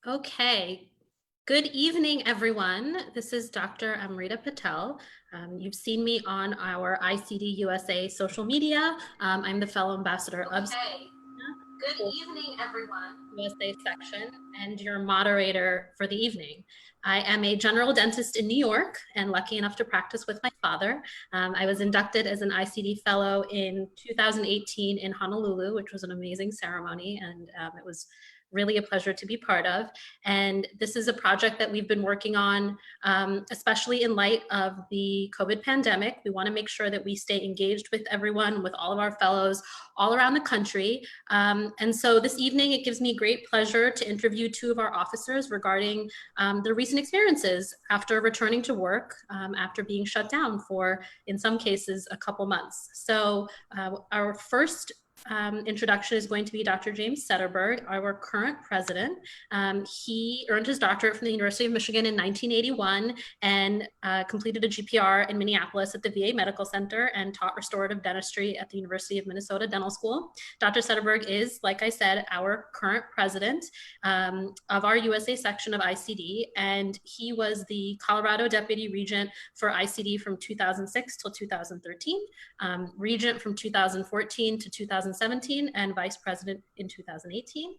Okay. Good evening, everyone. This is Dr. Amrita Patel. You've seen me on our ICD USA social media. I'm the fellow ambassador of Good evening, everyone. USA section and your moderator for the evening. I am a general dentist in New York and lucky enough to practice with my father. I was inducted as an ICD fellow in 2018 in Honolulu, which was an amazing ceremony, and it was really a pleasure to be part of. And this is a project that we've been working on, especially in light of the COVID pandemic. We want to make sure that we stay engaged with everyone, with all of our fellows all around the country. And so this evening, it gives me great pleasure to interview two of our officers regarding their recent experiences after returning to work, after being shut down for, in some cases, a couple months. So our first introduction is going to be Dr. James Sederberg, our current president. He earned his doctorate from the University of Michigan in 1981 and completed a GPR in Minneapolis at the VA Medical Center and taught restorative dentistry at the University of Minnesota Dental School. Dr. Sederberg is, like I said, our current president of our USA section of ICD, and he was the Colorado Deputy Regent for ICD from 2006 till 2013, Regent from 2014 to 2017, and Vice President in 2018.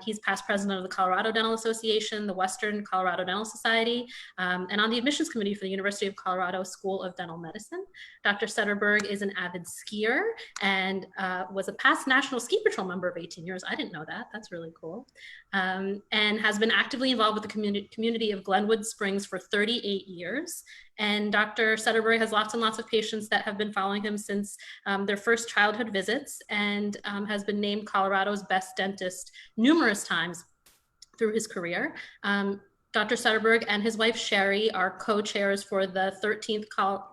He's past president of the Colorado Dental Association, the Western Colorado Dental Society, and on the admissions committee for the University of Colorado School of Dental Medicine. Dr. Sederberg is an avid skier and was a past National Ski Patrol member of 18 years. I didn't know that. That's really cool. And has been actively involved with the community of Glenwood Springs for 38 years. And Dr. Sederberg has lots and lots of patients that have been following him since their first childhood visits, and has been named Colorado's best dentist numerous times through his career. Dr. Sederberg and his wife Sherry are co-chairs for the 13th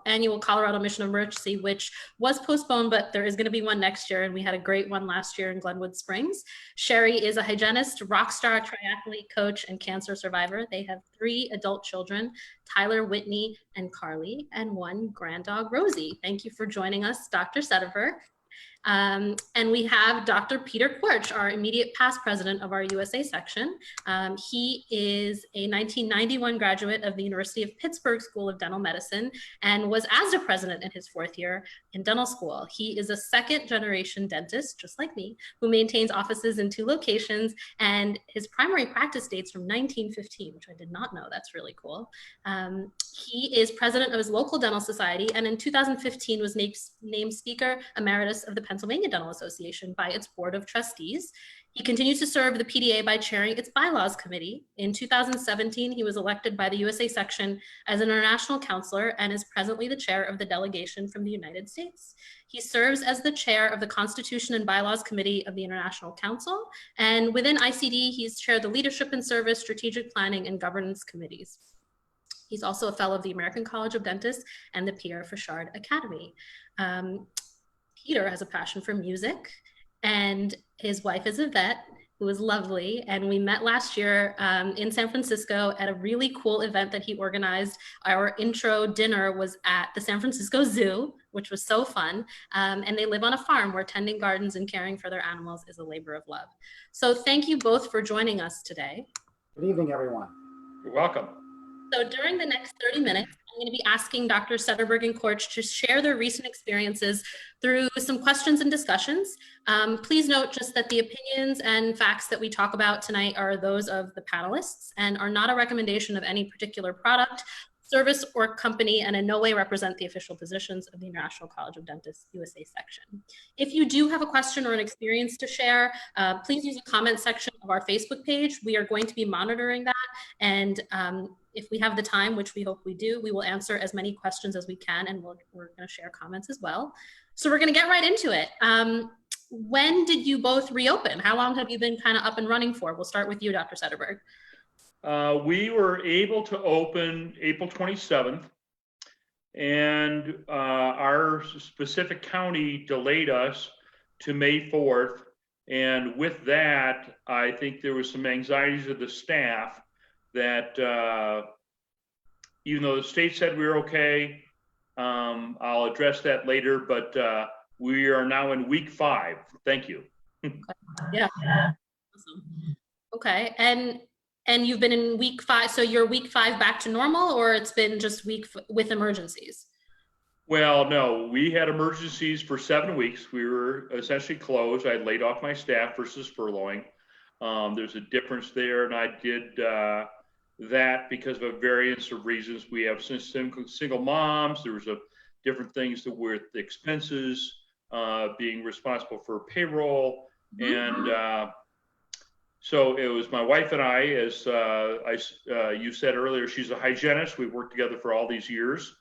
annual Colorado Mission of Mercy, which was postponed, but there is going to be one next year, and we had a great one last year in Glenwood Springs. Sherry is a hygienist, rock star, triathlete coach, and cancer survivor. They have 3 adult children, Tyler, Whitney, and Carly, and 1 grand dog, Rosie. Thank you for joining us, Dr. Sederberg. And we have Dr. Peter Quirch, our immediate past president of our USA section. He is a 1991 graduate of the University of Pittsburgh School of Dental Medicine and was ASDA president in his 4th year in dental school. He is a 2nd generation dentist, just like me, who maintains offices in 2 locations, and his primary practice dates from 1915, which I did not know. That's really cool. He is president of his local dental society, and in 2015 was named Speaker Emeritus of the Pennsylvania Dental Association by its Board of Trustees. He continues to serve the PDA by chairing its bylaws committee. In 2017, he was elected by the USA section as an international counselor and is presently the chair of the delegation from the United States. He serves as the chair of the Constitution and Bylaws Committee of the International Council, and within ICD, he's chaired the Leadership and Service, Strategic Planning, and Governance Committees. He's also a fellow of the American College of Dentists and the Pierre Fauchard Academy. Peter has a passion for music, and his wife is Yvette, who is lovely. And we met last year in San Francisco at a really cool event that he organized. Our intro dinner was at the San Francisco Zoo, which was so fun. And they live on a farm where tending gardens and caring for their animals is a labor of love. So thank you both for joining us today. Good evening, everyone. You're welcome. So during the next 30 minutes, I'm going to be asking Dr. Sederberg and Quirch to share their recent experiences through some questions and discussions. Please note just that the opinions and facts that we talk about tonight are those of the panelists and are not a recommendation of any particular product, service, or company, and in no way represent the official positions of the International College of Dentists USA section. If you do have a question or an experience to share, please use the comment section of our Facebook page. We are going to be monitoring that, and if we have the time, which we hope we do, we will answer as many questions as we can, and we're going to share comments as well. So we're going to get right into it. When did you both reopen? How long have you been kind of up and running for? We'll start with you, Dr. Sederberg. We were able to open April 27th, and our specific county delayed us to May 4th. And with that, I think there was some anxieties of the staff that even though the state said we were okay, I'll address that later, but we are now in week 5. Thank you. Yeah. Awesome. Okay. And And you've been in week 5, so you're week 5 back to normal, or it's been just with emergencies? Well, no, we had emergencies for 7 weeks. We were essentially closed. I had laid off my staff versus furloughing. There's a difference there, and I did that because of a variance of reasons. We have single moms. There was different things that were the expenses, being responsible for payroll, and so it was my wife and I, as you said earlier, she's a hygienist. We've worked together for all these years,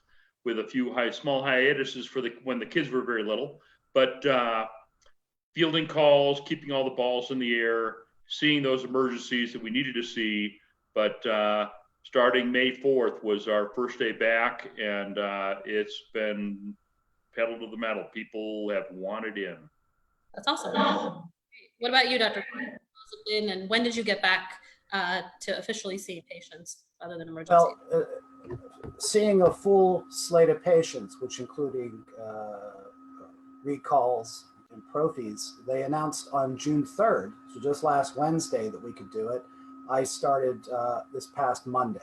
with a few small hiatuses for when the kids were very little, but fielding calls, keeping all the balls in the air, seeing those emergencies that we needed to see. But starting May 4th was our first day back, and it's been pedal to the metal. People have wanted in. That's awesome. What about you, Dr. And when did you get back to officially see patients other than emergency? Well, seeing a full slate of patients, which including recalls and prophies, they announced on June 3rd, so just last Wednesday, that we could do it. I started this past Monday,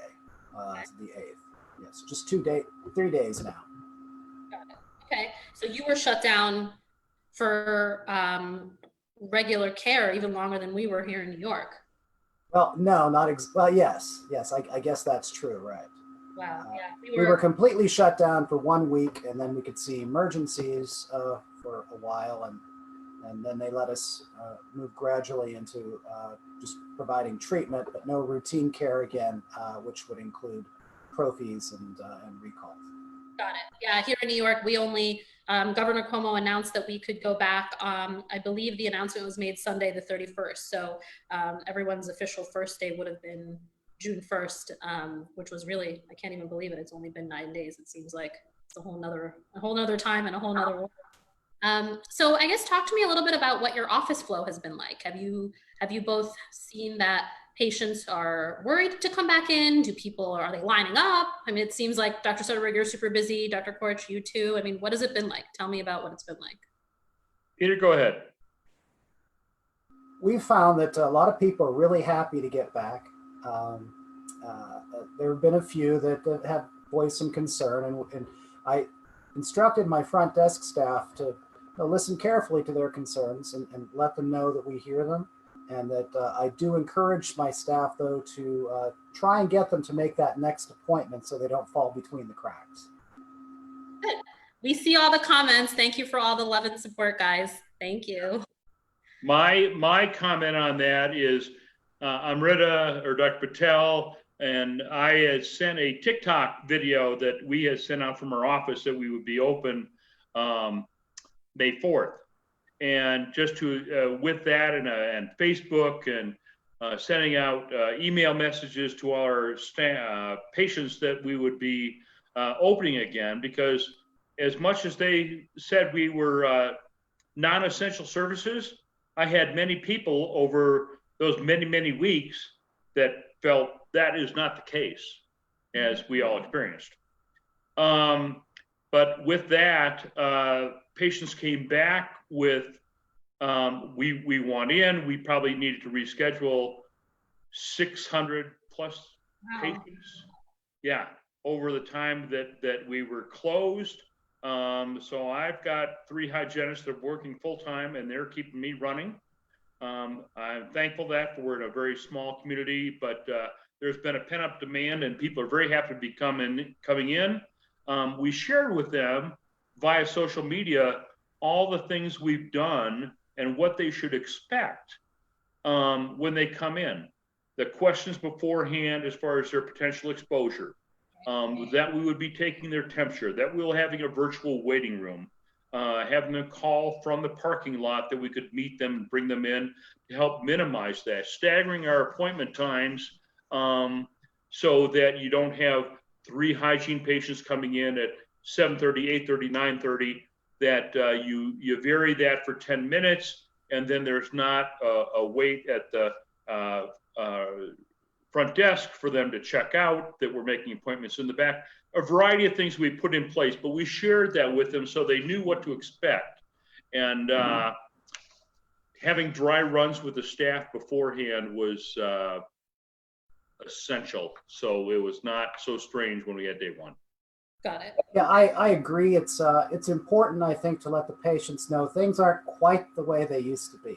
the 8th. Yes, just 3 days now. Got it. Okay, so you were shut down for regular care even longer than we were here in New York. Well, no, well, yes, I guess that's true, right? Wow, yeah. We were completely shut down for 1 week, and then we could see emergencies for a while, and then they let us move gradually into just providing treatment, but no routine care again, which would include prophies and recalls. Got it. Yeah, here in New York, we only, Governor Cuomo announced that we could go back. I believe the announcement was made Sunday the 31st. So everyone's official first day would have been June 1st, which was really, I can't even believe it. It's only been 9 days. It seems like it's a whole nother time and a whole nother world. So I guess talk to me a little bit about what your office flow has been like. Have you both seen that patients are worried to come back in? Are they lining up? I mean, it seems like Dr. Soderberg, you're super busy. Dr. Korch, you too. I mean, what has it been like? Tell me about what it's been like. Peter, go ahead. We found that a lot of people are really happy to get back. There have been a few that have voiced some concern, and I instructed my front desk staff to listen carefully to their concerns and let them know that we hear them, and that I do encourage my staff, though, to try and get them to make that next appointment so they don't fall between the cracks. Good. We see all the comments. Thank you for all the love and support, guys. Thank you. My comment on that is Amrita or Dr. Patel and I had sent a TikTok video that we had sent out from our office that we would be open May 4th. And just with that and Facebook and sending out email messages to all our patients that we would be opening again, because as much as they said we were non-essential services, I had many people over those many weeks that felt that is not the case, as we all experienced. But with that, patients came back with, we want in, we probably needed to reschedule 600 plus patients. Yeah, over the time that we were closed. So I've got 3 hygienists that are working full time, and they're keeping me running. I'm thankful that we're in a very small community, but there's been a pent-up demand, and people are very happy to be coming in. We shared with them via social media all the things we've done and what they should expect when they come in. The questions beforehand as far as their potential exposure, that we would be taking their temperature, that we were having a virtual waiting room, having a call from the parking lot that we could meet them and bring them in to help minimize that, staggering our appointment times so that you don't have 3 hygiene patients coming in at 7:30, 8:30, 9:30, that you vary that for 10 minutes, and then there's not a wait at the front desk for them to check out, that we're making appointments in the back. A variety of things we put in place, but we shared that with them so they knew what to expect. And having dry runs with the staff beforehand was essential. So it was not so strange when we had day one. Got it. Yeah, I agree. It's important, I think, to let the patients know things aren't quite the way they used to be.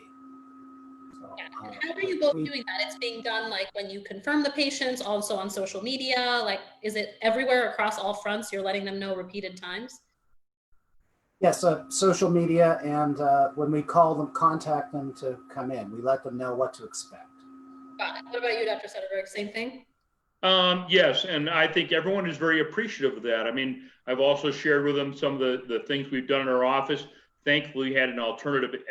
So, Yeah. And how are you both doing that? It's being done like when you confirm the patients, also on social media. Like, is it everywhere across all fronts? You're letting them know repeated times? yes, social media, and when we call them, contact them to come in. We let them know what to expect. Got it. What about you, Dr. Sederberg? Same thing? Yes, and I think everyone is very appreciative of that. I mean, I've also shared with them some of the things we've done in our office. Thankfully, we had an alternative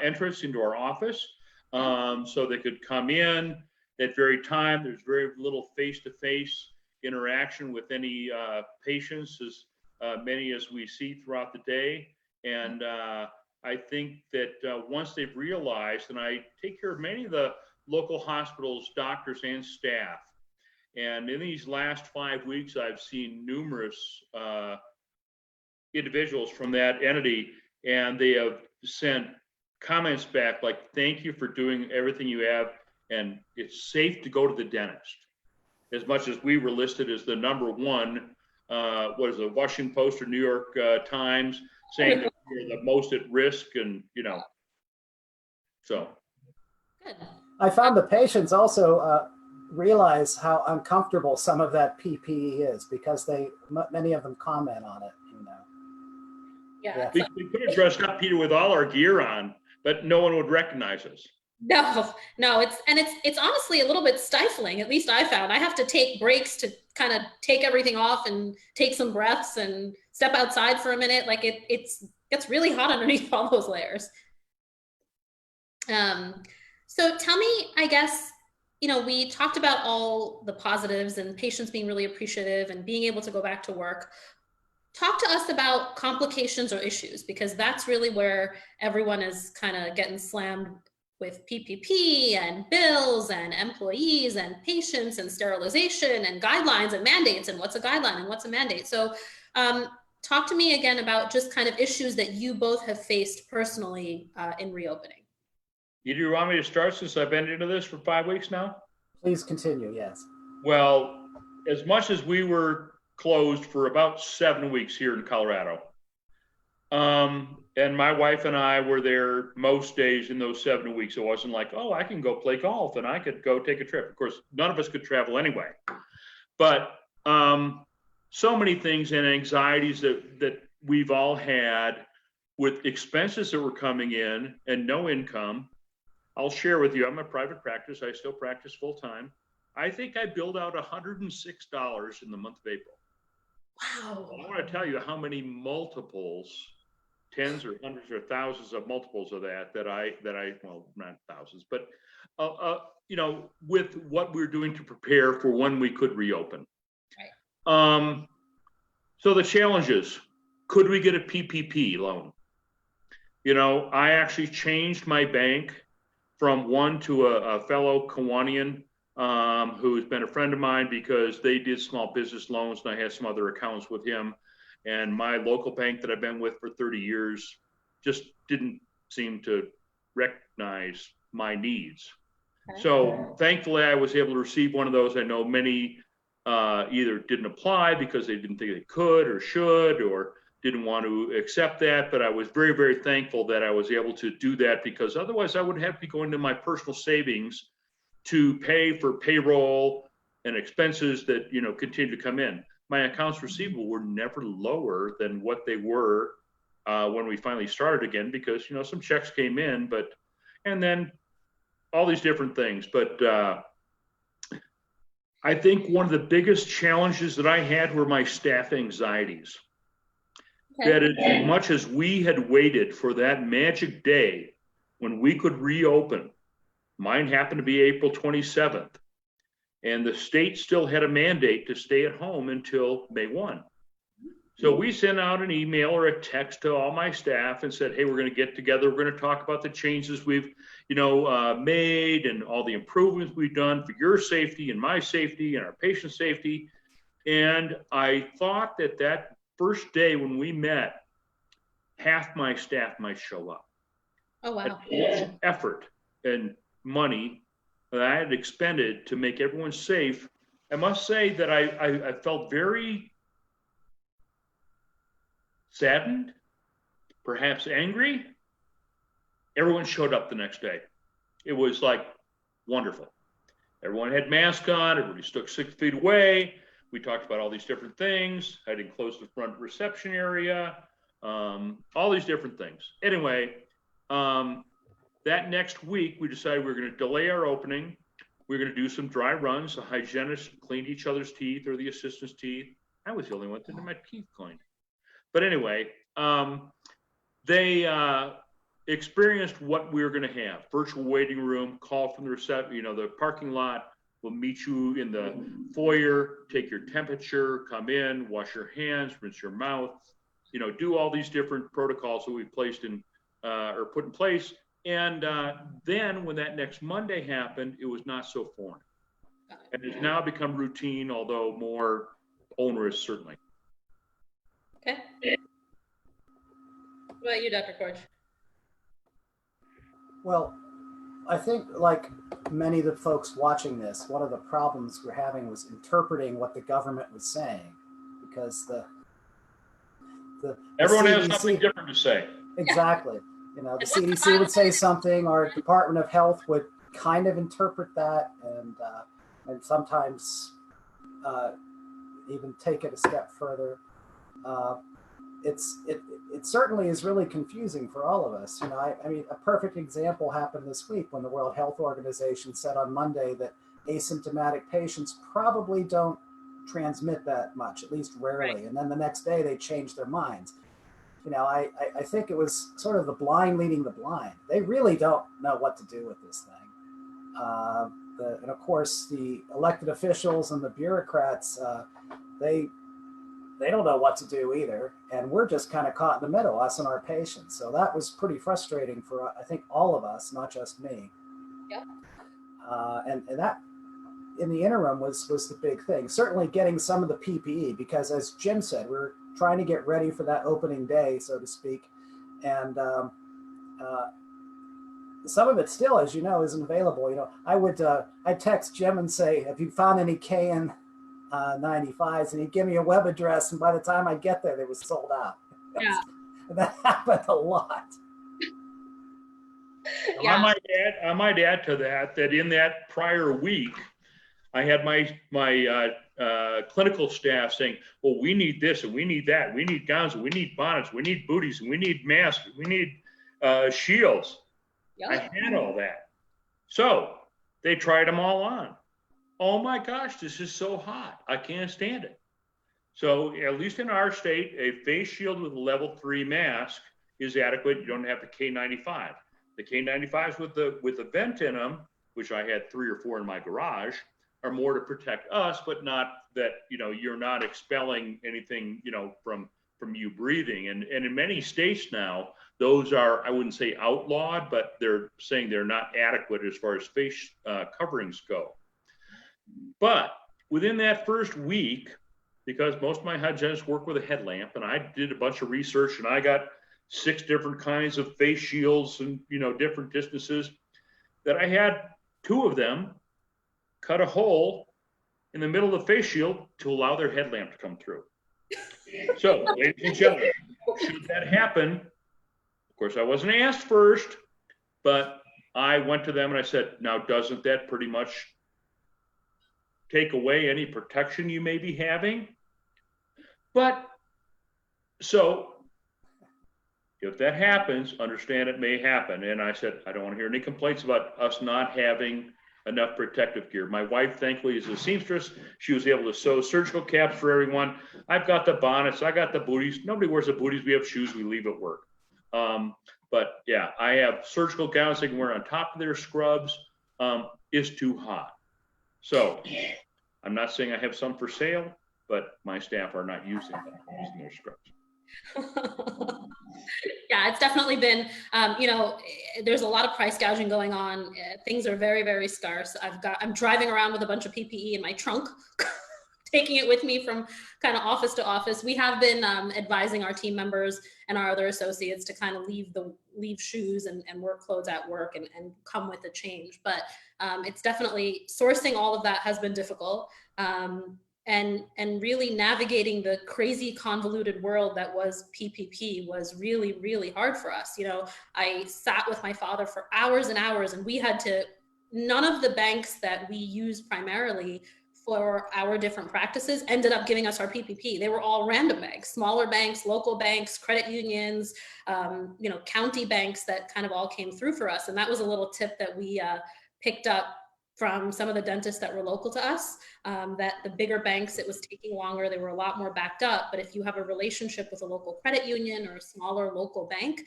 entrance into our office, so they could come in at very time. There's very little face-to-face interaction with any patients, as many as we see throughout the day. And I think that once they've realized, and I take care of many of the local hospitals, doctors, and staff. And in these last 5 weeks, I've seen numerous individuals from that entity, and they have sent comments back like, thank you for doing everything you have, and it's safe to go to the dentist. As much as we were listed as the #1, what is it, Washington Post or New York Times, saying that we're the most at risk, and so. Good. I found the patients also realize how uncomfortable some of that PPE is because many of them comment on it. Yeah. We could have dressed up, Peter, with all our gear on, but no one would recognize us. No, it's honestly a little bit stifling. At least I found I have to take breaks to kind of take everything off and take some breaths and step outside for a minute. Like it gets really hot underneath all those layers. So tell me, I guess, we talked about all the positives and patients being really appreciative and being able to go back to work. Talk to us about complications or issues, because that's really where everyone is kind of getting slammed with PPP and bills and employees and patients and sterilization and guidelines and mandates and what's a guideline and what's a mandate. So talk to me again about just kind of issues that you both have faced personally in reopening. Do you want me to start, since I've been into this for 5 weeks now? Please continue, yes. Well, as much as we were closed for about 7 weeks here in Colorado, and my wife and I were there most days in those 7 weeks. It wasn't like, oh, I can go play golf and I could go take a trip. Of course, none of us could travel anyway. But so many things and anxieties that we've all had with expenses that were coming in and no income. I'll share with you, I'm a private practice. I still practice full time. I think I billed out $106 in the month of April. Wow. I want to tell you how many multiples, tens or hundreds or thousands of multiples of that I, well, not thousands, but, with what we're doing to prepare for when we could reopen. Right. So the challenges, could we get a PPP loan? I actually changed my bank from one to a fellow Kiwanian who's been a friend of mine, because they did small business loans and I had some other accounts with him. And my local bank that I've been with for 30 years just didn't seem to recognize my needs. Okay. So thankfully I was able to receive one of those. I know many either didn't apply because they didn't think they could or should, or didn't want to accept that, but I was very, very thankful that I was able to do that, because otherwise I would have to be going to my personal savings to pay for payroll and expenses that continue to come in. My accounts receivable were never lower than what they were when we finally started again, because some checks came in, and then all these different things. But I think one of the biggest challenges that I had were my staff anxieties. Okay. That as much as we had waited for that magic day when we could reopen, mine happened to be April 27th, and the state still had a mandate to stay at home until May 1. So we sent out an email or a text to all my staff and said, hey, we're going to get together. We're going to talk about the changes we've, made and all the improvements we've done for your safety and my safety and our patient safety. And I thought that first day when we met, half my staff might show up. Oh, wow. Effort and money that I had expended to make everyone safe, I must say that I felt very saddened, perhaps angry. Everyone showed up the next day. It was like wonderful. Everyone had masks on, everybody stood 6 feet away. We talked about all these different things. I didn't close the front reception area, all these different things. Anyway, that next week, we decided we were going to delay our opening. We were going to do some dry runs. The hygienist cleaned each other's teeth or the assistant's teeth. I was the only one that had my teeth cleaned. But anyway, they experienced what we were going to have. Virtual waiting room, call from the reception, the parking lot. We'll meet you in the foyer, take your temperature, come in, wash your hands, rinse your mouth, do all these different protocols that we've placed in or put in place. And then when that next Monday happened, it was not so foreign. And it's now become routine, although more onerous, certainly. Okay. What about you, Dr. Korch? Well, I think like many of the folks watching this, one of the problems we're having was interpreting what the government was saying, because the Everyone CDC, has something different to say. Exactly. The CDC would say something, or Department of Health would kind of interpret that, and sometimes even take it a step further. It certainly is really confusing for all of us. I mean, a perfect example happened this week when the World Health Organization said on Monday that asymptomatic patients probably don't transmit that much, at least rarely. Right. And then the next day they changed their minds. I think it was sort of the blind leading the blind. They really don't know what to do with this thing. And of course, the elected officials and the bureaucrats, they don't know what to do either. And we're just kind of caught in the middle, us and our patients. So that was pretty frustrating for, I think, all of us, not just me. Yep. And that, in the interim, was the big thing. Certainly getting some of the PPE, because as Jim said, we're trying to get ready for that opening day, so to speak. And some of it still, as you know, isn't available. I'd text Jim and say, have you found any KN95s? And he'd give me a web address. And by the time I get there, they was sold out. Yeah. And that happened a lot. Yeah. I might add to that in that prior week, I had my clinical staff saying, well, we need this and we need that. We need gowns and we need bonnets. We need booties and we need masks. We need shields. Yep. I had all that. So they tried them all on. Oh my gosh, this is so hot. I can't stand it. So at least in our state, a face shield with a level 3 mask is adequate. You don't have the K95. The K95s with the vent in them, which I had 3 or 4 in my garage, are more to protect us, but not that, you're not expelling anything, from you breathing. And in many states now, those are, I wouldn't say outlawed, but they're saying they're not adequate as far as face coverings go. But within that first week, because most of my hygienists work with a headlamp, and I did a bunch of research, and I got 6 different kinds of face shields and, different distances, that I had 2 of them cut a hole in the middle of the face shield to allow their headlamp to come through. So, ladies and gentlemen, should that happen, of course, I wasn't asked first, but I went to them and I said, now, doesn't that pretty much take away any protection you may be having? But, so, if that happens, understand it may happen. And I said, I don't want to hear any complaints about us not having enough protective gear. My wife, thankfully, is a seamstress. She was able to sew surgical caps for everyone. I've got the bonnets. I got the booties. Nobody wears the booties. We have shoes we leave at work. But yeah, I have surgical gowns they can wear on top of their scrubs. It's too hot. So I'm not saying I have some for sale, but my staff are not using them, using their scrubs. Yeah, it's definitely been, there's a lot of price gouging going on. Things are very, very scarce. I'm driving around with a bunch of PPE in my trunk taking it with me from kind of office to office. We have been advising our team members and our other associates to kind of leave shoes and work clothes at work and come with a change. But it's definitely sourcing all of that has been difficult. And really navigating the crazy convoluted world that was PPP was really, really hard for us. I sat with my father for hours and hours, and we had to, none of the banks that we use primarily for our different practices ended up giving us our PPP. They were all random banks, smaller banks, local banks, credit unions, county banks that kind of all came through for us. And that was a little tip that we picked up from some of the dentists that were local to us, that the bigger banks, it was taking longer. They were a lot more backed up. But if you have a relationship with a local credit union or a smaller local bank,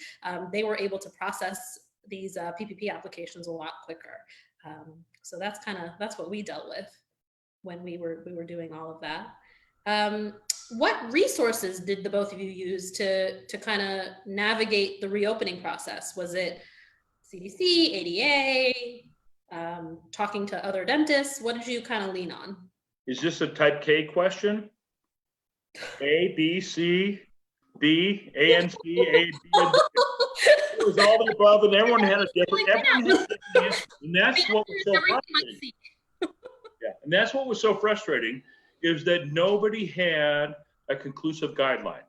they were able to process these PPP applications a lot quicker. So that's what we dealt with when we were doing all of that. What resources did the both of you use to kind of navigate the reopening process? Was it CDC, ADA, talking to other dentists? What did you kind of lean on? Is this a type K question? A, B, C, D, A, and C, A, B, and D. It was all the above, and everyone had a different answer. And that's what was so frustrating. Yeah, and that's what was so frustrating, is that nobody had a conclusive guideline.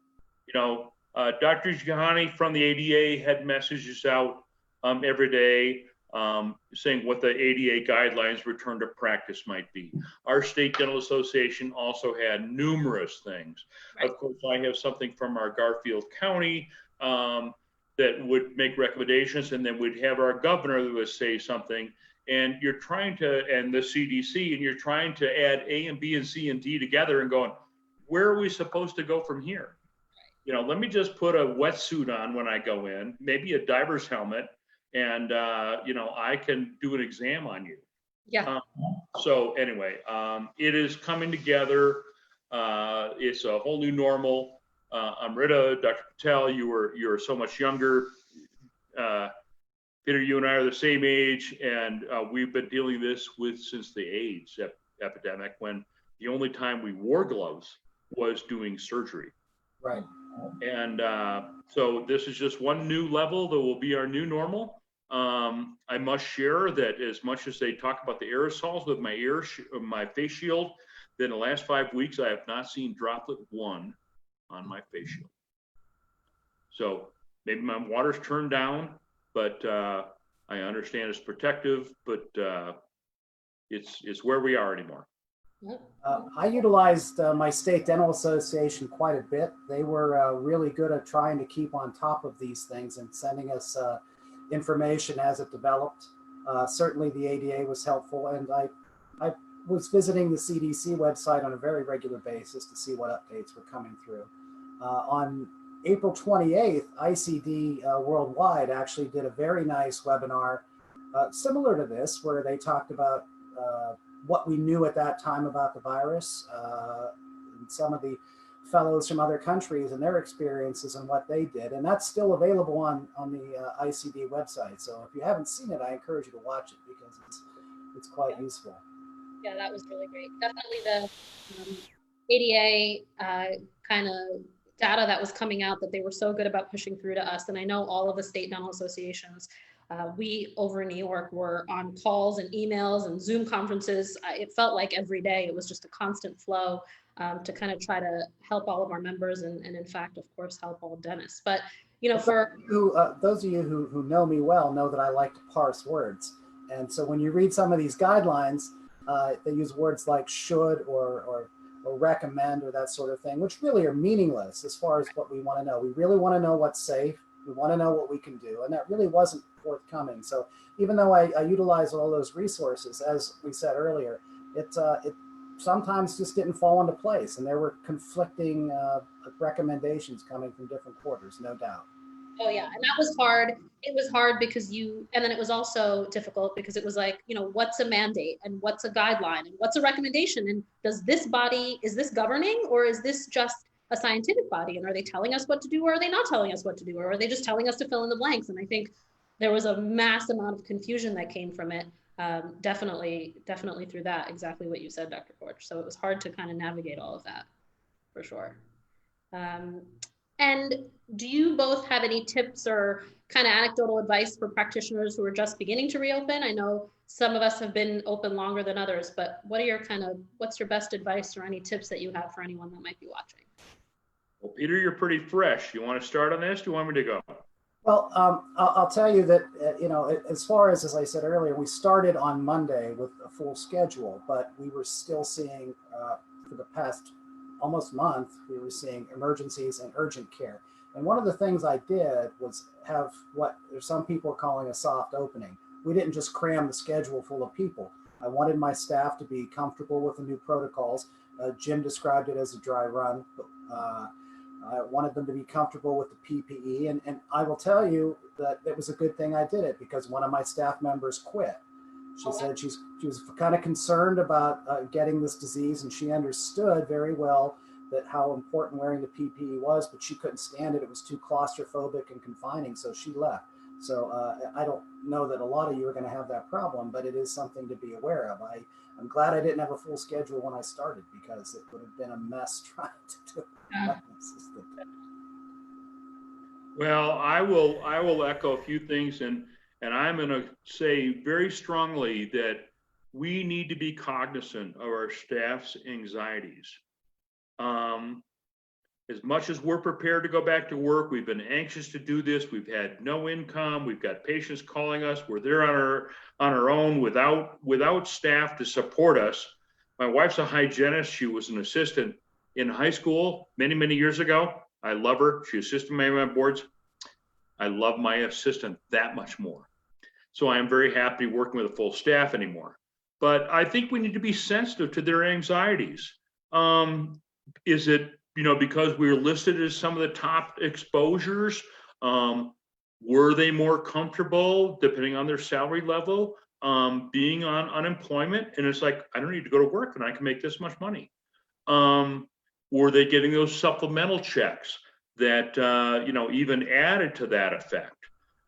Dr. Giuliani from the ADA had messages out every day saying what the ADA guidelines return to practice might be. Our state dental association also had numerous things. Right. Of course, I have something from our Garfield County that would make recommendations, and then we'd have our governor that would say something. And you're trying to, and the CDC, and you're trying to add A and B and C and D together and going, where are we supposed to go from here? Let me just put a wetsuit on when I go in, maybe a diver's helmet, and I can do an exam on you. Yeah. So anyway, it is coming together. It's a whole new normal. Amrita, Dr. Patel, you're so much younger. Peter, you and I are the same age, and we've been dealing this since the AIDS epidemic, when the only time we wore gloves was doing surgery. Right. And so this is just one new level that will be our new normal. I must share that as much as they talk about the aerosols with my face shield, then the last 5 weeks, I have not seen droplet one on my face shield. So maybe my water's turned down, but I understand it's protective, but it's where we are anymore. I utilized my state dental association quite a bit. They were really good at trying to keep on top of these things and sending us information as it developed. Certainly the ADA was helpful, and I was visiting the CDC website on a very regular basis to see what updates were coming through. On April 28th, ICD Worldwide actually did a very nice webinar similar to this, where they talked about what we knew at that time about the virus, and some of the fellows from other countries and their experiences and what they did. And that's still available on the ICD website. So if you haven't seen it, I encourage you to watch it, because it's quite useful. Yeah, that was really great. Definitely the ADA kind of data that was coming out, that they were so good about pushing through to us. And I know all of the state dental associations, we over in New York were on calls and emails and Zoom conferences. It felt like every day it was just a constant flow to kind of try to help all of our members and in fact, of course, help all dentists. But, for those of you who know me well know that I like to parse words. And so when you read some of these guidelines, they use words like should or recommend or that sort of thing, which really are meaningless as far as what we want to know. We really want to know what's safe. We want to know what we can do. And that really wasn't forthcoming. So even though I utilize all those resources, as we said earlier, it sometimes just didn't fall into place. And there were conflicting recommendations coming from different quarters, no doubt. Oh yeah, and that was hard. It was hard because and then it was also difficult because it was like, what's a mandate and what's a guideline and what's a recommendation? And is this governing, or is this just a scientific body? And are they telling us what to do, or are they not telling us what to do? Or are they just telling us to fill in the blanks? And I think there was a mass amount of confusion that came from it. definitely through that, exactly what you said, Dr. Forge. So it was hard to kind of navigate all of that, for sure. And do you both have any tips or kind of anecdotal advice for practitioners who are just beginning to reopen? I know some of us have been open longer than others, but what's your best advice or any tips that you have for anyone that might be watching? Well, Peter, you're pretty fresh. You want to start on this? Do you want me to go? Well, I'll tell you that, as far as I said earlier, we started on Monday with a full schedule, but we were still seeing, for the past almost month, we were seeing emergencies and urgent care. And one of the things I did was have what some people are calling a soft opening. We didn't just cram the schedule full of people. I wanted my staff to be comfortable with the new protocols. Jim described it as a dry run, but I wanted them to be comfortable with the PPE. And I will tell you that it was a good thing I did it, because one of my staff members quit. She said she was kind of concerned about getting this disease, and she understood very well that how important wearing the PPE was, but she couldn't stand it. It was too claustrophobic and confining, so she left. So I don't know that a lot of you are going to have that problem, but it is something to be aware of. I'm glad I didn't have a full schedule when I started, because it would have been a mess trying to do it. Well, I will echo a few things, and I'm going to say very strongly that we need to be cognizant of our staff's anxieties. As much as we're prepared to go back to work, we've been anxious to do this. We've had no income. We've got patients calling us. We're there on our own without staff to support us. My wife's a hygienist. She was an assistant in high school many years ago. I love her. She assisted me on my boards. I love my assistant that much more. So I am very happy working with a full staff anymore. But I think we need to be sensitive to their anxieties. Is it, because we're listed as some of the top exposures, were they more comfortable, depending on their salary level, being on unemployment? And it's like, I don't need to go to work and I can make this much money. Were they getting those supplemental checks that, even added to that effect?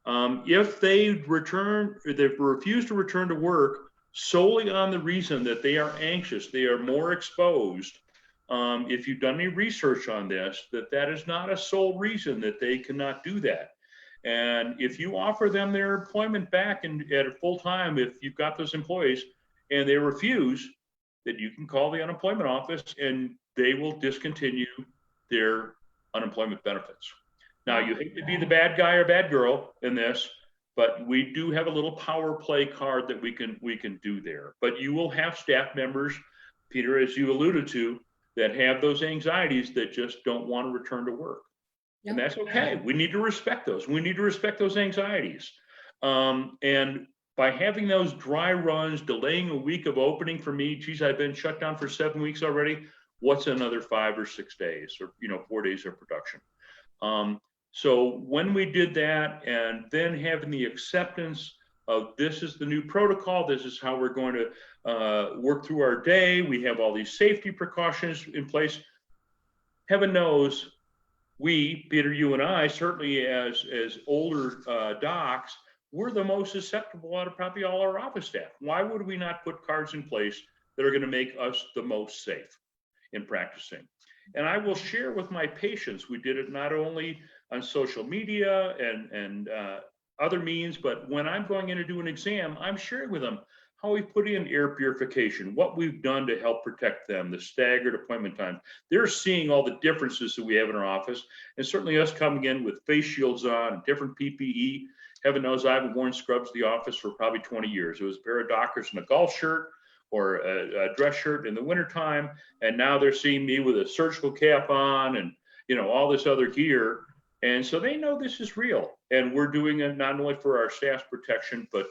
If they refuse to return to work solely on the reason that they are anxious, they are more exposed, if you've done any research on this, that is not a sole reason that they cannot do that. And if you offer them their employment back and at a full time, if you've got those employees and they refuse, that you can call the unemployment office and they will discontinue their unemployment benefits. Now, you hate to be the bad guy or bad girl in this, but we do have a little power play card that we can do there. But you will have staff members, Peter, as you alluded to, that have those anxieties that just don't want to return to work. Yep. And that's okay. We need to respect those. We need to respect those anxieties. And by having those dry runs, delaying a week of opening for me, geez, I've been shut down for 7 weeks already. What's another 5 or 6 days, or 4 days of production? So when we did that, and then having the acceptance of this is the new protocol, this is how we're going to work through our day, we have all these safety precautions in place. Heaven knows, we, Peter, you and I, certainly as older docs, we're the most susceptible out of probably all our office staff. Why would we not put cards in place that are going to make us the most safe in practicing? And I will share with my patients, we did it not only on social media and other means, but when I'm going in to do an exam, I'm sharing with them how we put in air purification, what we've done to help protect them, the staggered appointment time. They're seeing all the differences that we have in our office, and certainly us coming in with face shields on, different PPE. Heaven knows I haven't worn scrubs to the office for probably 20 years. It was a pair of Dockers and a golf shirt or a dress shirt in the wintertime, and now they're seeing me with a surgical cap on and all this other gear. And so they know this is real, and we're doing it not only for our staff's protection, but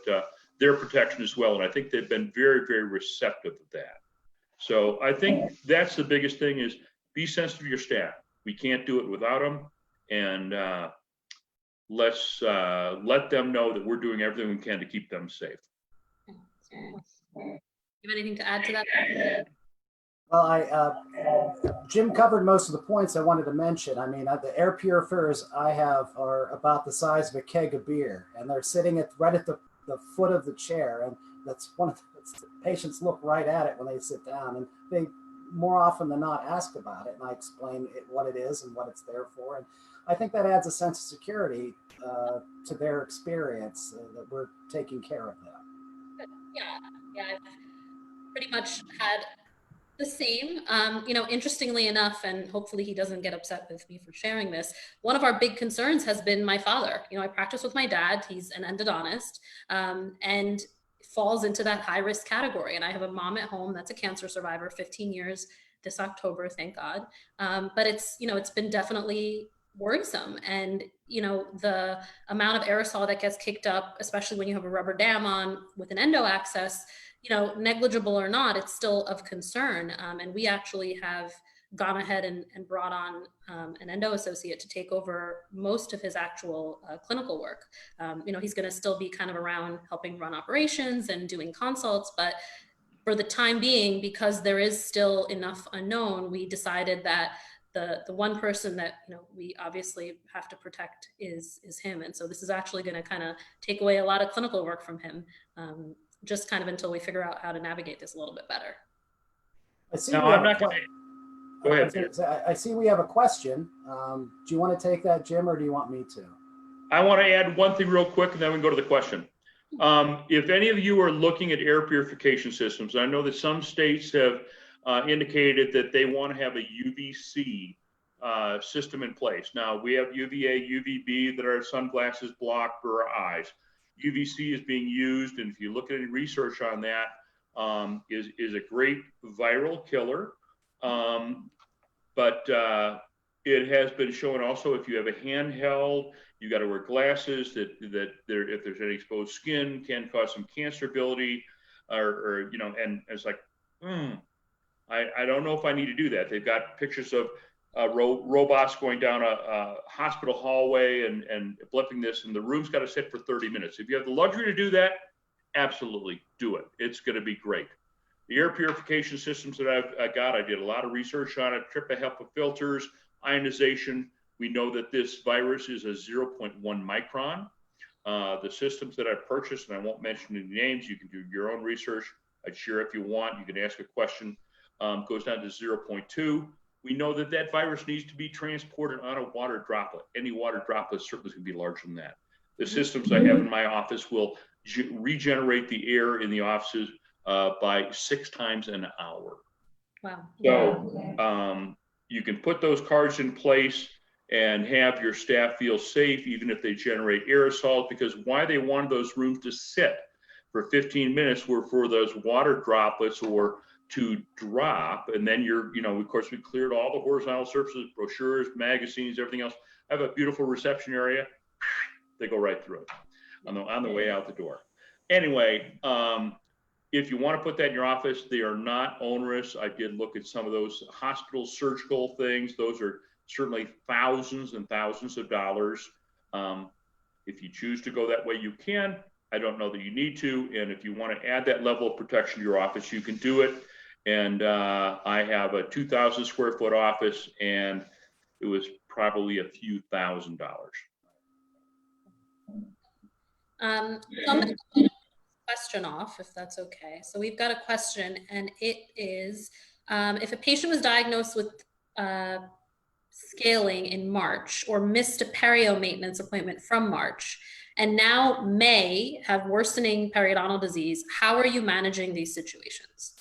their protection as well. And I think they've been very, very receptive of that. So I think that's the biggest thing, is be sensitive to your staff. We can't do it without them. And let's let them know that we're doing everything we can to keep them safe. You have anything to add to that? Well, Jim covered most of the points I wanted to mention. I mean, the air purifiers I have are about the size of a keg of beer, and they're sitting right at the foot of the chair, and that's one of the patients look right at it when they sit down, and they more often than not ask about it, and I explain what it is and what it's there for, and I think that adds a sense of security to their experience that we're taking care of them. Yeah, I've pretty much had the same. Interestingly enough, and hopefully he doesn't get upset with me for sharing this, one of our big concerns has been my father. I practice with my dad. He's an endodontist, and falls into that high risk category. And I have a mom at home that's a cancer survivor, 15 years this October, thank God. But it's been definitely worrisome. And, the amount of aerosol that gets kicked up, especially when you have a rubber dam on with an endo access, negligible or not, it's still of concern. And we actually have gone ahead and brought on an endo associate to take over most of his actual clinical work. He's going to still be kind of around helping run operations and doing consults, but for the time being, because there is still enough unknown, we decided that the one person that we obviously have to protect is him. And so this is actually going to kind of take away a lot of clinical work from him, just kind of until we figure out how to navigate this a little bit better. Go ahead. I see we have a question. Do you want to take that, Jim, or do you want me to? I want to add one thing real quick, and then we can go to the question. If any of you are looking at air purification systems, I know that some states have indicated that they want to have a UVC system in place. Now, we have UVA, UVB that are sunglasses block for our eyes. UVC is being used, and if you look at any research on that, is a great viral killer. But it has been shown also if you have a handheld, you got to wear glasses that if there's any exposed skin can cause some cancerability, or and it's like, I don't know if I need to do that. They've got pictures of robots going down a hospital hallway and blipping this, and the room's got to sit for 30 minutes. If you have the luxury to do that, absolutely do it. It's going to be great. The air purification systems that I did a lot of research on it, TRIPA HEPA filters, ionization. We know that this virus is a 0.1 micron. The systems that I purchased, and I won't mention any names, you can do your own research. I'd share if you want. You can ask a question. Goes down to 0.2. We know that virus needs to be transported on a water droplet. Any water droplet certainly is going to be larger than that. The systems I have in my office will regenerate the air in the offices by 6 times an hour. Wow. So you can put those cards in place and have your staff feel safe, even if they generate aerosols, because why they wanted those rooms to sit for 15 minutes were for those water droplets or to drop. And then of course, we cleared all the horizontal surfaces, brochures, magazines, everything else. I have a beautiful reception area. They go right through it on the way out the door. Anyway, if you want to put that in your office, they are not onerous. I did look at some of those hospital surgical things. Those are certainly thousands and thousands of dollars. If you choose to go that way, you can. I don't know that you need to. And if you want to add that level of protection to your office, you can do it. And I have a 2,000 square foot office, and it was probably a few $1,000s. I'm going to take a question off, if that's okay. So we've got a question, and it is, if a patient was diagnosed with scaling in March or missed a perio maintenance appointment from March, and now may have worsening periodontal disease, how are you managing these situations?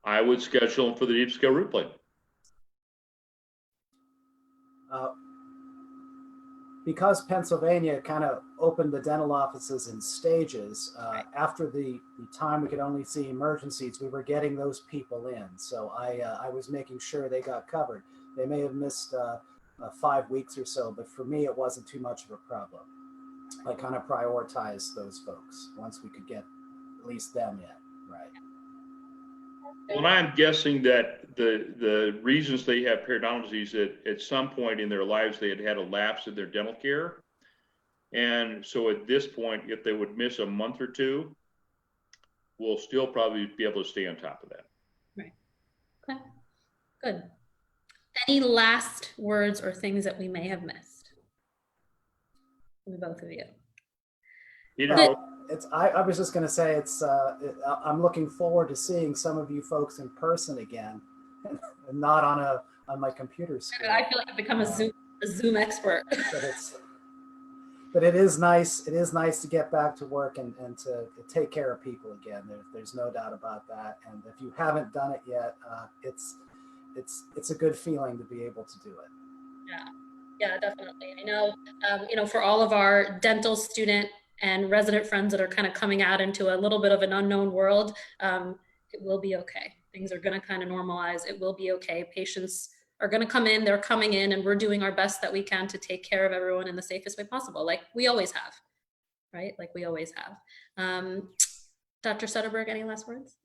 I would schedule them for the deep scale root plane. Because Pennsylvania kind of opened the dental offices in stages, after the time we could only see emergencies, we were getting those people in. So I was making sure they got covered. They may have missed 5 weeks or so, but for me, it wasn't too much of a problem. I kind of prioritized those folks once we could get at least them in, right? Well, I'm guessing that the reasons they have periodontal disease at some point in their lives, they had a lapse in their dental care. And so at this point, if they would miss a month or two, we'll still probably be able to stay on top of that. Right. Okay, good. Any last words or things that we may have missed? From both of you. I was just going to say I'm looking forward to seeing some of you folks in person again, and not on my computer screen. I feel like I've become a Zoom expert. But it is nice. It is nice to get back to work and to take care of people again. There's no doubt about that. And if you haven't done it yet, it's a good feeling to be able to do it. Yeah, definitely. I know, for all of our dental student and resident friends that are kind of coming out into a little bit of an unknown world, it will be okay. Things are going to kind of normalize. It will be okay. Patients are going to come in, they're coming in, and we're doing our best that we can to take care of everyone in the safest way possible, like we always have, right? Like we always have. Dr. Sutterberg, any last words?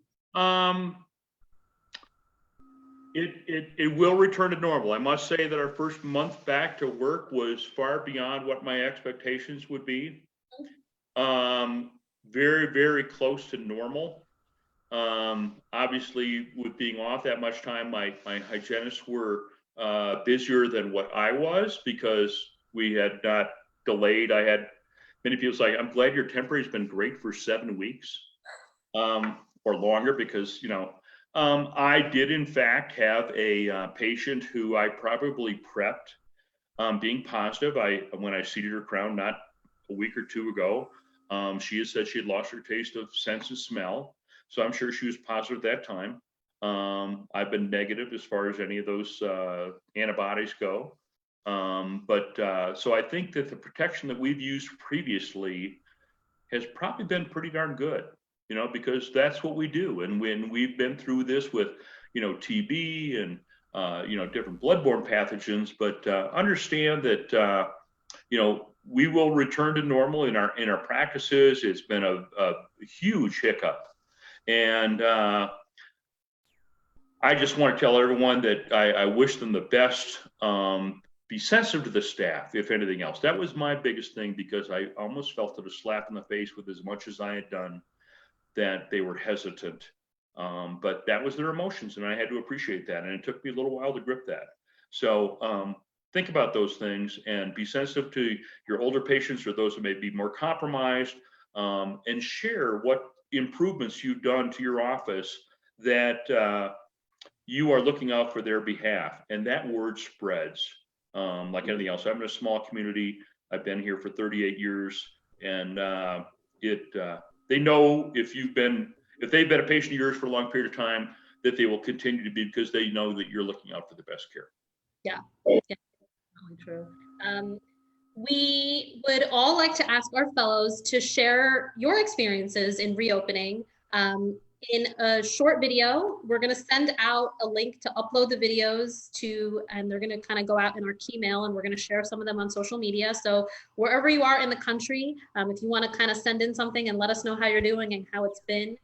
It will return to normal. I must say that our first month back to work was far beyond what my expectations would be. Very, very close to normal. Obviously, with being off that much time, my hygienists were busier than what I was because we had not delayed. I had many people say, I'm glad your temporary's been great for 7 weeks or longer because, I did in fact have a patient who I probably prepped being positive. When I seated her crown not a week or two ago, she had said she had lost her taste of sense and smell. So I'm sure she was positive at that time. I've been negative as far as any of those antibodies go. So I think that the protection that we've used previously has probably been pretty darn good, because that's what we do. And when we've been through this with, TB and, different bloodborne pathogens, but understand that, we will return to normal in our practices. It's been a huge hiccup. And I just want to tell everyone that I wish them the best. Be sensitive to the staff, if anything else. That was my biggest thing, because I almost felt it a slap in the face with as much as I had done, that they were hesitant. But that was their emotions, and I had to appreciate that. And it took me a little while to grip that. So think about those things and be sensitive to your older patients or those who may be more compromised, and share what improvements you've done to your office that you are looking out for their behalf. And that word spreads like anything else. I'm in a small community. I've been here for 38 years, and they know if they've been a patient of yours for a long period of time, that they will continue to be, because they know that you're looking out for the best care. Yeah, really true. We would all like to ask our fellows to share your experiences in reopening. In a short video, we're going to send out a link to upload the videos and they're going to kind of go out in our key mail, and we're going to share some of them on social media. So wherever you are in the country, if you want to kind of send in something and let us know how you're doing and how it's been,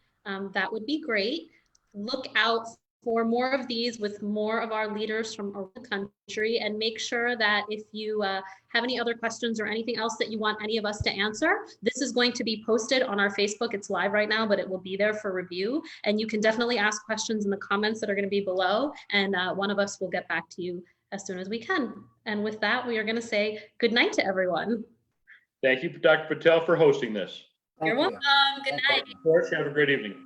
that would be great. Look out for more of these with more of our leaders from around the country, and make sure that if you have any other questions or anything else that you want any of us to answer, this is going to be posted on our Facebook. It's live right now, but it will be there for review. And you can definitely ask questions in the comments that are going to be below, and one of us will get back to you as soon as we can. And with that, we are going to say good night to everyone. Thank you, Dr. Patel, for hosting this. You're welcome. Good night. Of course, have a great evening.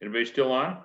Anybody still on?